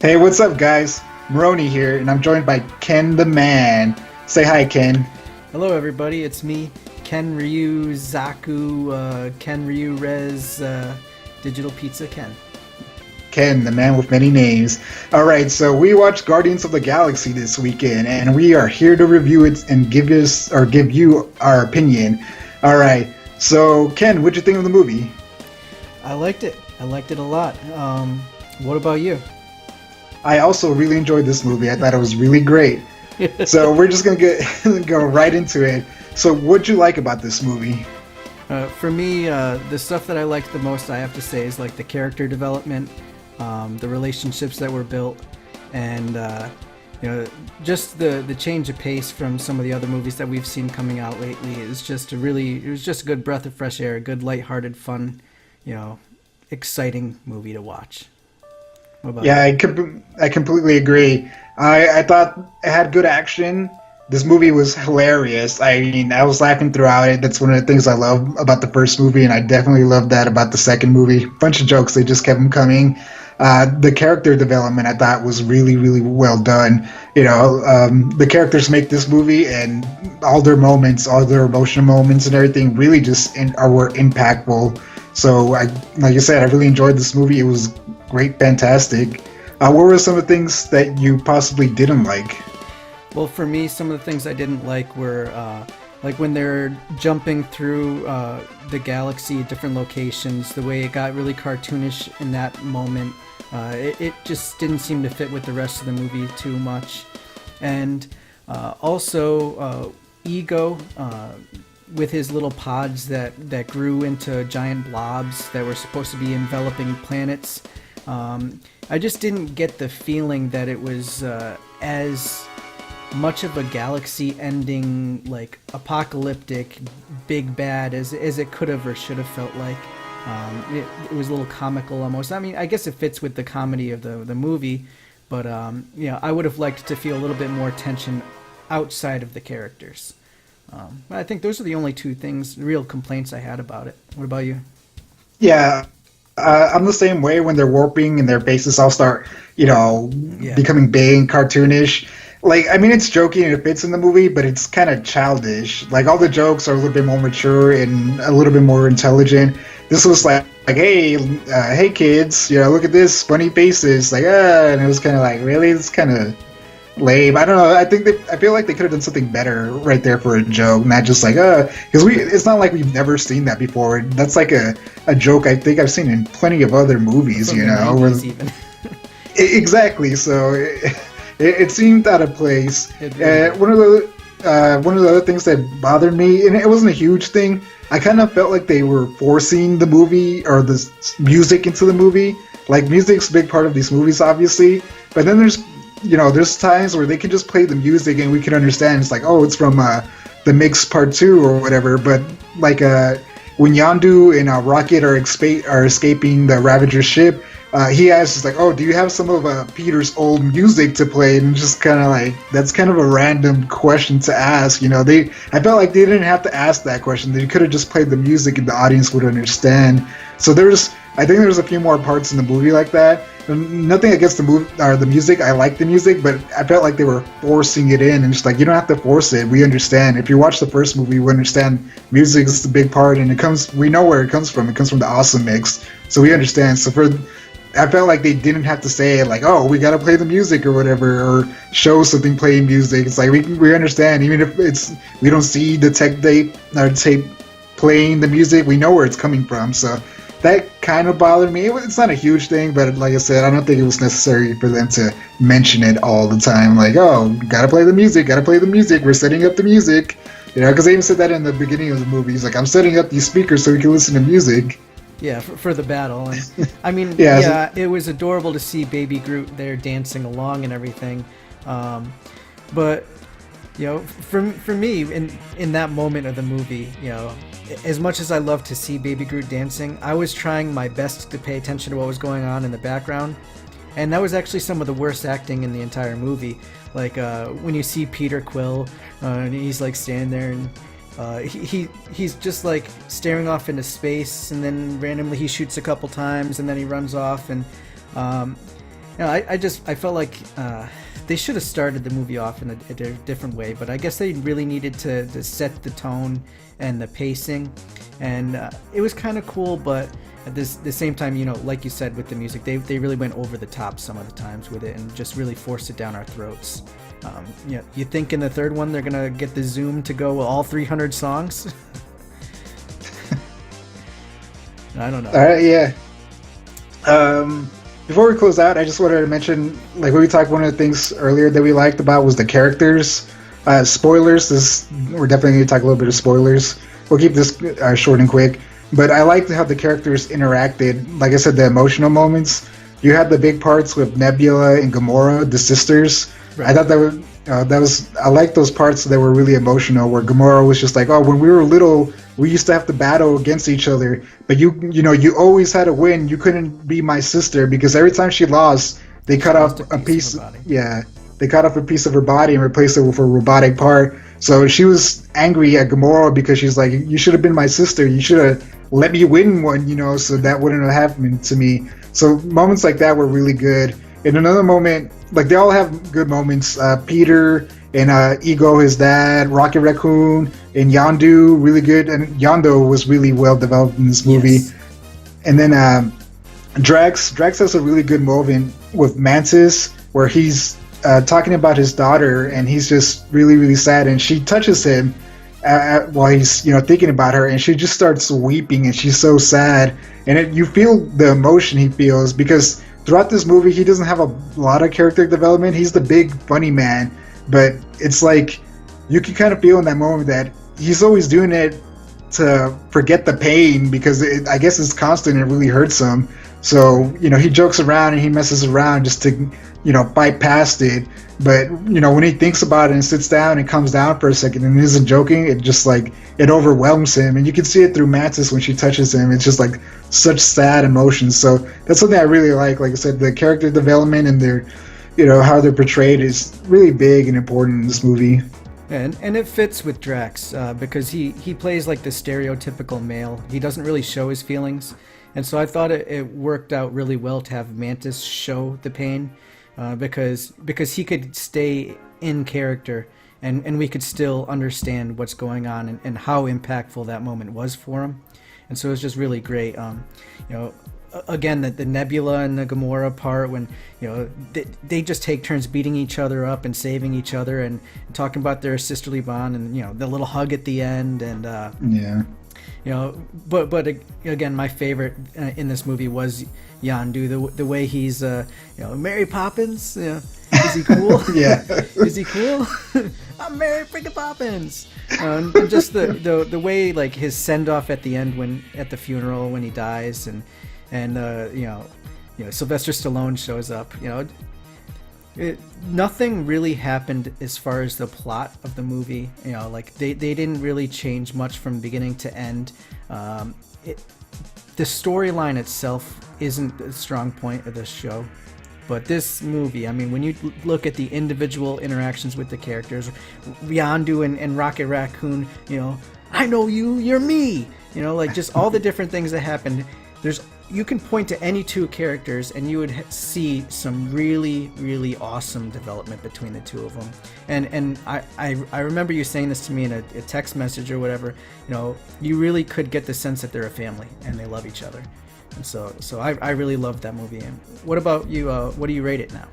Hey, what's up, guys? Moroni here, and I'm joined by Ken the Man. Say hi, Ken. Hello, everybody. It's me, Ken Ryu Zaku, Ken Ryu Rez, Digital Pizza Ken. Ken, the man with many names. All right, so we watched Guardians of the Galaxy this weekend, and we are here to review it and give you our opinion. All right, so Ken, what'd you think of the movie? I liked it. I liked it a lot. What about you? I also really enjoyed this movie. I thought it was really great. So we're just gonna get go right into it. So, what'd you like about this movie? For me, the stuff that I liked the most, I have to say, is like the character development, the relationships that were built, and you know, just the change of pace from some of the other movies that we've seen coming out lately. It was just a good breath of fresh air, a good lighthearted, fun, you know, exciting movie to watch. What about Yeah, you? I completely agree. I thought it had good action. This movie was hilarious. I mean, I was laughing throughout it. That's one of the things I love about the first movie, and I definitely love that about the second movie. Bunch of jokes, they just kept them coming. The character development I thought was really, really well done. The characters make this movie, and all their moments, all their emotional moments, and everything really were impactful. So, like you said, I really enjoyed this movie. It was great, fantastic. What were some of the things that you possibly didn't like? Well, for me, some of the things I didn't like were like when they're jumping through the galaxy, different locations, the way it got really cartoonish in that moment. It just didn't seem to fit with the rest of the movie too much. And also, Ego, with his little pods that grew into giant blobs that were supposed to be enveloping planets. I just didn't get the feeling that it was as much of a galaxy ending, like apocalyptic big bad as it could have or should have felt like. It was a little comical almost. I mean, I guess it fits with the comedy of the movie, but I would have liked to feel a little bit more tension outside of the characters. But I think those are the only two things, real complaints I had about it. What about you? Yeah, I'm the same way when they're warping and their faces all start, Yeah. becoming big and cartoonish. Like, I mean, it's joking and it fits in the movie, but it's kind of childish. Like, all the jokes are a little bit more mature and a little bit more intelligent. This was like, hey kids, look at this, funny faces. Like, and it was kind of like, really? It's kind of lame. I don't know. I feel like they could have done something better right there for a joke, not just like because it's not like we've never seen that before. That's like a joke I think I've seen in plenty of other movies, From the where 90s, even. exactly. So it seemed out of place. It really did. One of the other things that bothered me, and it wasn't a huge thing. I kind of felt like they were forcing the movie or the music into the movie. Like, music's a big part of these movies, obviously, but then there's times where they can just play the music and we can understand. It's like, oh, it's from the Mix Part Two or whatever. But like when Yandu and Rocket are escaping the Ravager ship, he asks, like, "Oh, do you have some of Peter's old music to play?" And just kind of like, that's kind of a random question to ask. I felt like they didn't have to ask that question. They could have just played the music and the audience would understand. So I think there's a few more parts in the movie like that. Nothing against the movie or the music. I like the music, but I felt like they were forcing it in, and just like, you don't have to force it. We understand. If you watch the first movie, we understand music is a big part, and we know where it comes from. It comes from the Awesome Mix, so we understand. I felt like they didn't have to say it like, oh, we gotta play the music or whatever, or show something playing music. It's like we understand, even if we don't see the tape playing the music, we know where it's coming from. So that kind of bothered me. It's not a huge thing, but like I said, I don't think it was necessary for them to mention it all the time. Like, oh, gotta play the music, gotta play the music. We're setting up the music, because they even said that in the beginning of the movie. He's like, I'm setting up these speakers so we can listen to music. Yeah, for the battle. And I mean, Yeah, so, yeah, it was adorable to see Baby Groot there dancing along and everything. But for me, in that moment of the movie, as much as I love to see Baby Groot dancing, I was trying my best to pay attention to what was going on in the background, and that was actually some of the worst acting in the entire movie. Like when you see Peter Quill, and he's like standing there and he's just like staring off into space, and then randomly he shoots a couple times, and then he runs off, and I felt like they should have started the movie off in a different way, but I guess they really needed to set the tone and the pacing, and it was kind of cool, but at the same time, like you said with the music, they really went over the top some of the times with it and just really forced it down our throats. You think in the third one they're gonna get the zoom to go all 300 songs? I don't know. All right, yeah. Before we close out, I just wanted to mention, like we talked, one of the things earlier that we liked about was the characters. Spoilers. We're definitely going to talk a little bit of spoilers. We'll keep this short and quick. But I liked how the characters interacted. Like I said, the emotional moments. You had the big parts with Nebula and Gamora, the sisters. Right. I thought that was I liked those parts that were really emotional, where Gamora was just like, oh, when we were little, we used to have to battle against each other, but you always had to win. You couldn't be my sister, because every time she lost, they cut off a piece. Yeah, they cut off a piece of her body and replaced it with a robotic part. So she was angry at Gamora because she's like, you should have been my sister. You should have let me win one, so that wouldn't have happened to me. So moments like that were really good. In another moment, like they all have good moments. Peter and Ego, his dad, Rocket Raccoon, and Yondu, really good. And Yondu was really well developed in this movie. Yes. And then Drax has a really good moment with Mantis, where he's talking about his daughter, and he's just really, really sad. And she touches him while he's thinking about her, and she just starts weeping, and she's so sad. And you feel the emotion he feels, because throughout this movie, he doesn't have a lot of character development. He's the big funny man, but it's like you can kind of feel in that moment that he's always doing it to forget the pain, because I guess it's constant and it really hurts him. So he jokes around and he messes around just to fight past it. But when he thinks about it and sits down and calms down for a second and isn't joking, it just like it overwhelms him. And you can see it through Mantis when she touches him. It's just like such sad emotions. So that's something I really like. Like I said, the character development and their how they're portrayed is really big and important in this movie. And it fits with Drax because he plays like the stereotypical male. He doesn't really show his feelings, and so I thought it worked out really well to have Mantis show the pain, because he could stay in character, and we could still understand what's going on and how impactful that moment was for him. And so it was just really great. Again, the Nebula and the Gamora part, when they just take turns beating each other up and saving each other and talking about their sisterly bond, and the little hug at the end, and but again, my favorite in this movie was Yondu, the way he's Mary Poppins. Is he cool? Yeah. Is he cool? I'm Mary freaking Poppins. And just the way, like, his send off at the end, at the funeral when he dies, and Sylvester Stallone shows up. Nothing really happened as far as the plot of the movie. Like they didn't really change much from beginning to end. The storyline itself isn't a strong point of this show. But this movie, I mean, when you look at the individual interactions with the characters, Yondu and Rocket Raccoon, I know you, you're me, like just all the different things that happened. You can point to any two characters and you would see some really, really awesome development between the two of them. And I remember you saying this to me in a text message or whatever. You really could get the sense that they're a family and they love each other. And so I really loved that movie. And what about you? What do you rate it now?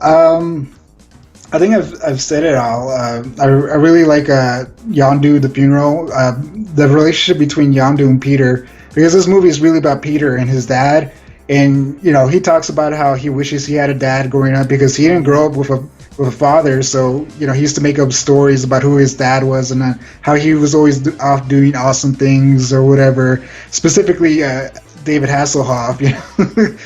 I think I've said it all. I really like Yondu, the funeral, the relationship between Yondu and Peter, because this movie is really about Peter and his dad. And he talks about how he wishes he had a dad growing up, because he didn't grow up with a father. So he used to make up stories about who his dad was and how he was always off doing awesome things or whatever. Specifically, David Hasselhoff,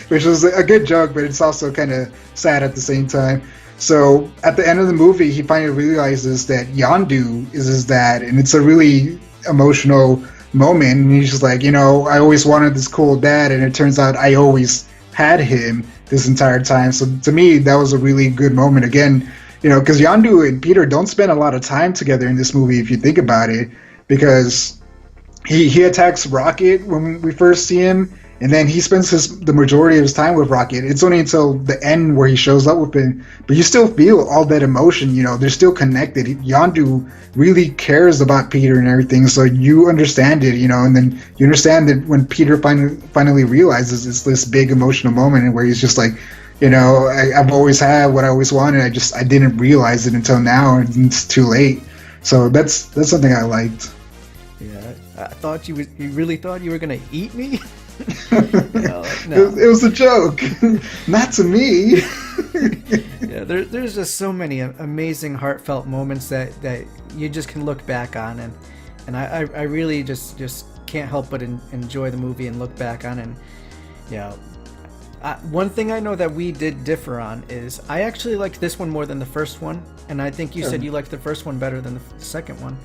which was a good joke, but it's also kind of sad at the same time. So at the end of the movie, he finally realizes that Yondu is his dad, and it's a really emotional moment. And he's just like, I always wanted this cool dad, and it turns out I always had him this entire time. So to me, that was a really good moment. Again, because Yondu and Peter don't spend a lot of time together in this movie, if you think about it, because he attacks Rocket when we first see him, and then he spends the majority of his time with Rocket. It's only until the end where he shows up with him, but you still feel all that emotion. You know, they're still connected. Yondu really cares about Peter and everything, so you understand it. You know, and then you understand that when Peter finally realizes it's this big emotional moment where he's just like, you know, I've always had what I always wanted. I didn't realize it until now, and it's too late. So that's something I liked. Yeah, I thought you really thought you were gonna eat me. No. It was a joke, not to me. Yeah, there's just so many amazing heartfelt moments that you just can look back on, and I really just can't help but enjoy the movie and look back on, and you know. One thing I know that we did differ on is I actually liked this one more than the first one, and I think you said you liked the first one better than the second one.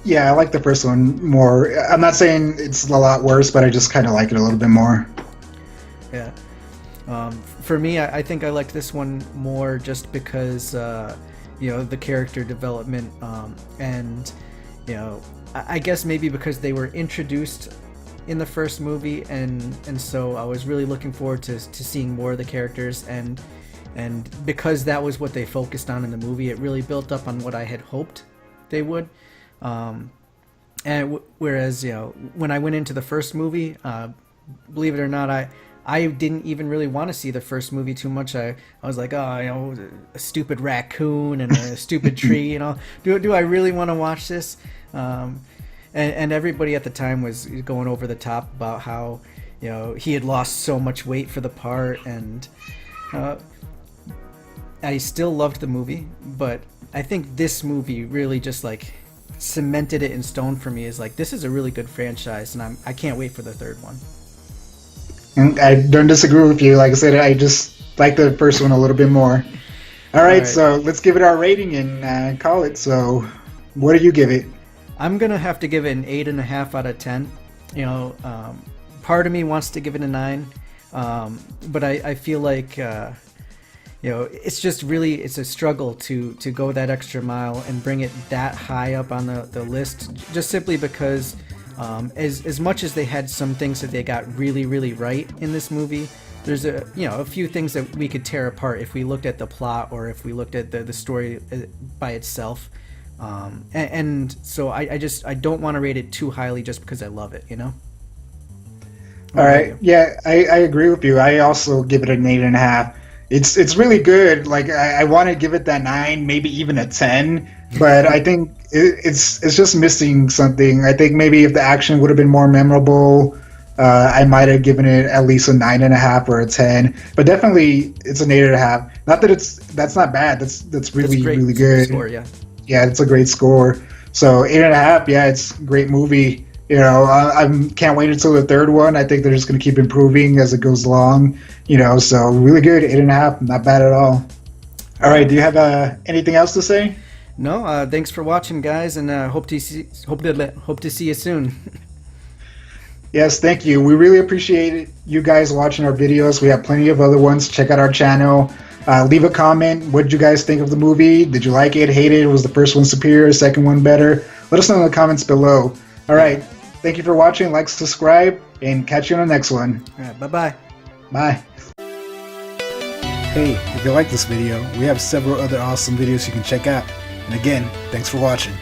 Yeah, I like the first one more. I'm not saying it's a lot worse, but I just kind of like it a little bit more. Yeah. For me, I think I liked this one more just because, you know, the character development, and, you know, I guess maybe because they were introduced in the first movie, and so I was really looking forward to seeing more of the characters, and because that was what they focused on in the movie, it really built up on what I had hoped they would. Whereas, you know, when I went into the first movie, believe it or not, I didn't even really want to see the first movie too much. I was like, oh, you know, a stupid raccoon and a stupid tree, you know, do I really want to watch this? And everybody at the time was going over the top about how, you know, he had lost so much weight for the part, and I still loved the movie, but I think this movie really just like cemented it in stone for me. Is like, this is a really good franchise, and I can't wait for the third one. And I don't disagree with you. Like I said, I just like the first one a little bit more. All right, so let's give it our rating and call it. So, what do you give it? I'm gonna have to give it an 8.5 out of 10. You know, part of me wants to give it a 9, but I feel like you know, it's just really, it's a struggle to go that extra mile and bring it that high up on the list, just simply because as much as they had some things that they got really right in this movie, there's a few things that we could tear apart if we looked at the plot or if we looked at the story by itself. And so I don't want to rate it too highly just because I love it, you know? All right. Yeah, I agree with you. I also give it an 8.5. It's really good. Like I want to give it that 9, maybe even a 10, but I think it's just missing something. I think maybe if the action would have been more memorable, I might have given it at least a 9.5 or a 10. But definitely, it's an 8.5. Not that that's not bad. That's really really good. Score, yeah. Yeah, it's a great score. So 8.5. Yeah, it's a great movie. You know, I can't wait until the third one. I think they're just going to keep improving as it goes along. You know, so really good. 8.5. Not bad at all. All right. Do you have anything else to say? No. Thanks for watching, guys, and hope to see you soon. Yes, thank you. We really appreciate you guys watching our videos. We have plenty of other ones. Check out our channel. Leave a comment. What did you guys think of the movie? Did you like it? Hate it? Was the first one superior? Second one better? Let us know in the comments below. All right. Thank you for watching. Like, subscribe, and catch you on the next one. All right. Bye-bye. Bye. Hey, if you like this video, we have several other awesome videos you can check out. And again, thanks for watching.